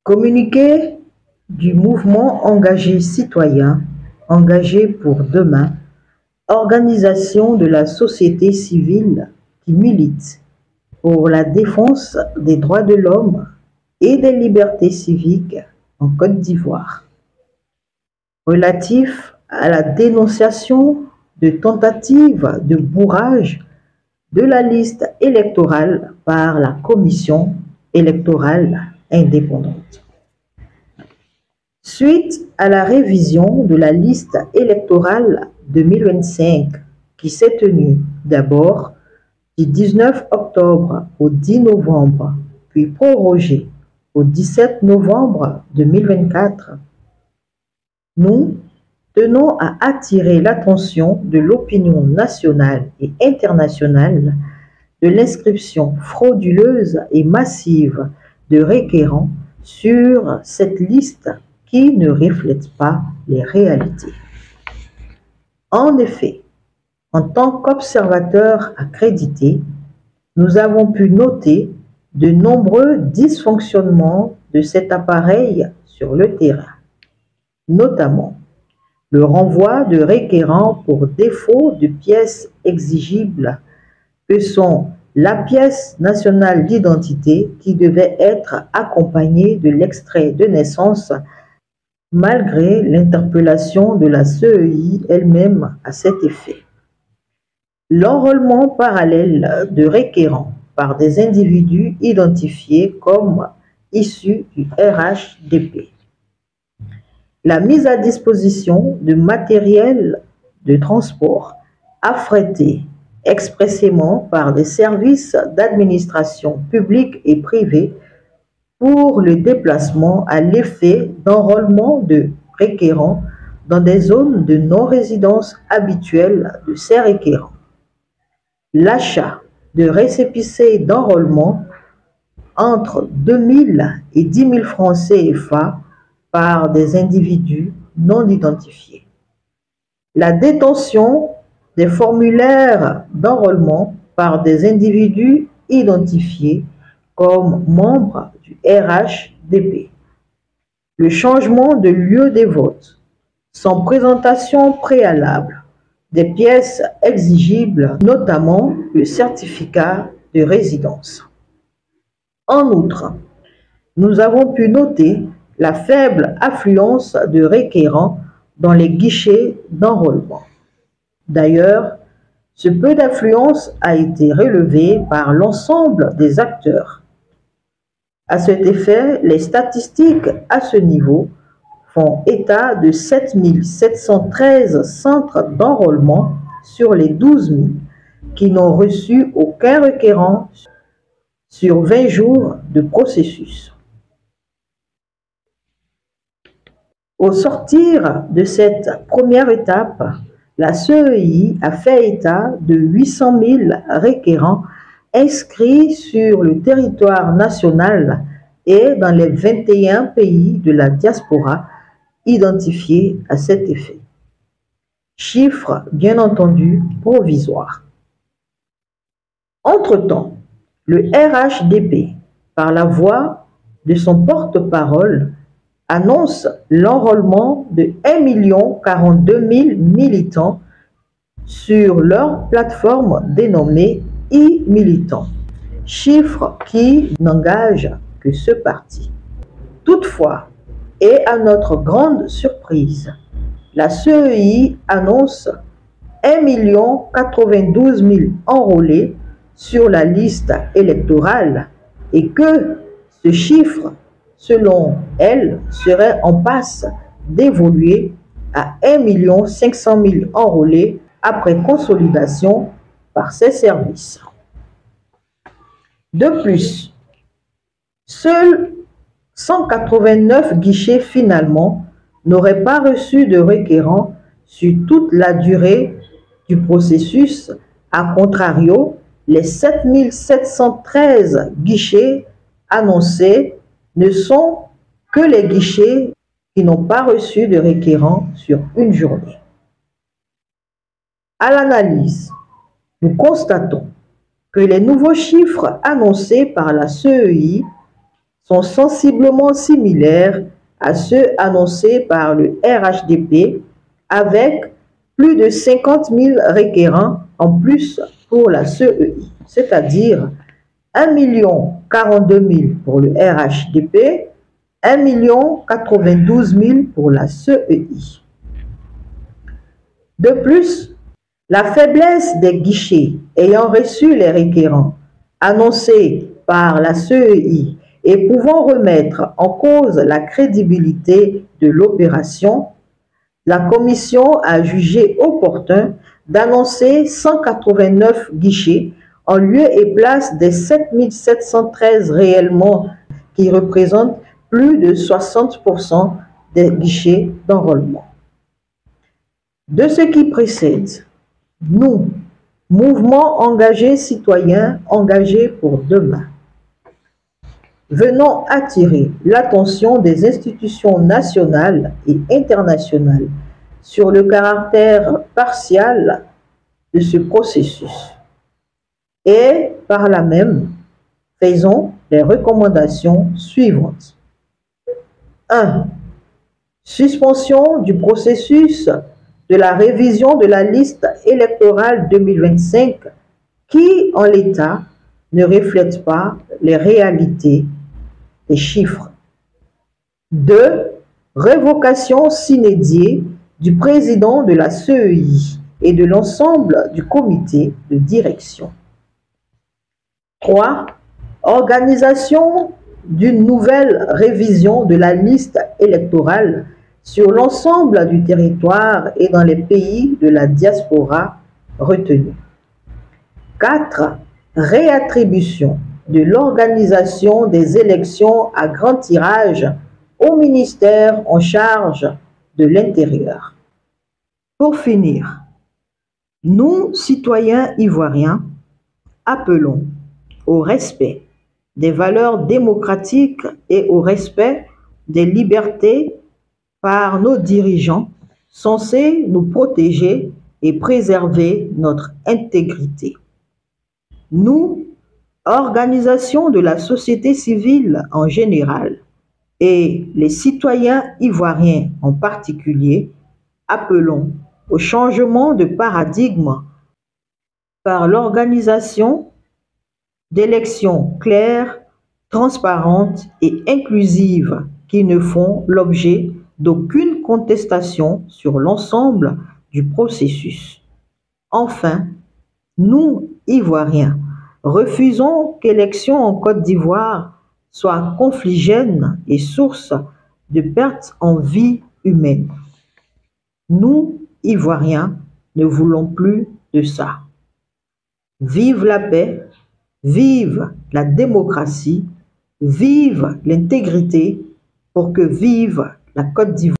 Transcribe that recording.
Communiqué du mouvement engagé citoyen, engagé pour demain, organisation de la société civile qui milite pour la défense des droits de l'homme et des libertés civiques en Côte d'Ivoire, relatif à la dénonciation de tentatives de bourrage de la liste électorale par la Commission électorale indépendante. Suite à la révision de la liste électorale 2025 qui s'est tenue d'abord du 19 octobre au 10 novembre, puis prorogée au 17 novembre 2024, nous tenons à attirer l'attention de l'opinion nationale et internationale de l'inscription frauduleuse et massive de requérants sur cette liste qui ne reflète pas les réalités. En effet, en tant qu'observateurs accrédités, nous avons pu noter de nombreux dysfonctionnements de cet appareil sur le terrain, notamment le renvoi de requérants pour défaut de pièces exigibles que sont la pièce nationale d'identité qui devait être accompagnée de l'extrait de naissance malgré l'interpellation de la CEI elle-même à cet effet. L'enrôlement parallèle de requérants par des individus identifiés comme issus du RHDP. La mise à disposition de matériel de transport affrété expressément par des services d'administration publique et privée pour le déplacement à l'effet d'enrôlement de requérants dans des zones de non-résidence habituelle de ces requérants. L'achat de récépissés d'enrôlement entre 2 000 et 10 000 francs CFA par des individus non identifiés. La détention des formulaires d'enrôlement par des individus identifiés comme membres du RHDP. Le changement de lieu des votes sans présentation préalable des pièces exigibles, notamment le certificat de résidence. En outre, nous avons pu noter la faible affluence de requérants dans les guichets d'enrôlement. D'ailleurs, ce peu d'affluence a été relevé par l'ensemble des acteurs. À cet effet, les statistiques à ce niveau font état de 7 713 centres d'enrôlement sur les 12 000 qui n'ont reçu aucun requérant sur 20 jours de processus. Au sortir de cette première étape, la CEI a fait état de 800 000 requérants inscrits sur le territoire national et dans les 21 pays de la diaspora identifiés à cet effet. Chiffre bien entendu provisoire. Entre-temps, le RHDP, par la voix de son porte-parole, annonce l'enrôlement de 1 042 000 militants sur leur plateforme dénommée e-Militant, chiffre qui n'engage que ce parti. Toutefois, et à notre grande surprise, la CEI annonce 1 092 000 enrôlés sur la liste électorale et que ce chiffre, selon elle, serait en passe d'évoluer à 1 500 000 enrôlés après consolidation par ses services. De plus, seuls 189 guichets finalement n'auraient pas reçu de requérants sur toute la durée du processus. A contrario, les 7 713 guichets annoncés ne sont que les guichets qui n'ont pas reçu de requérants sur une journée. À l'analyse, nous constatons que les nouveaux chiffres annoncés par la CEI sont sensiblement similaires à ceux annoncés par le RHDP, avec plus de 50 000 requérants en plus pour la CEI, c'est-à-dire 1 042 000 pour le RHDP, 1 092 000 pour la CEI. De plus, la faiblesse des guichets ayant reçu les requérants annoncés par la CEI et pouvant remettre en cause la crédibilité de l'opération, la Commission a jugé opportun d'annoncer 189 guichets en lieu et place des 7 713 réellement, qui représentent plus de 60% des guichets d'enrôlement. De ce qui précède, nous, mouvement engagé citoyen engagé pour demain, venons attirer l'attention des institutions nationales et internationales sur le caractère partial de ce processus et par là même faisons les recommandations suivantes. 1. Suspension du processus de la révision de la liste électorale 2025 qui, en l'état, ne reflète pas les réalités des chiffres. 2. Révocation sine die du président de la CEI et de l'ensemble du comité de direction. 3. Organisation d'une nouvelle révision de la liste électorale sur l'ensemble du territoire et dans les pays de la diaspora retenus. 4. Réattribution de l'organisation des élections à grand tirage au ministère en charge de l'Intérieur. Pour finir, nous, citoyens ivoiriens, appelons au respect des valeurs démocratiques et au respect des libertés par nos dirigeants censés nous protéger et préserver notre intégrité. Nous, organisations de la société civile en général et les citoyens ivoiriens en particulier, appelons au changement de paradigme par l'organisation d'élections claires, transparentes et inclusives qui ne font l'objet d'aucune contestation sur l'ensemble du processus. Enfin, nous, Ivoiriens, refusons qu'élections en Côte d'Ivoire soient confligènes et source de pertes en vie humaine. Nous, Ivoiriens, ne voulons plus de ça. Vive la paix, vive la démocratie, vive l'intégrité pour que vive la Côte d'Ivoire.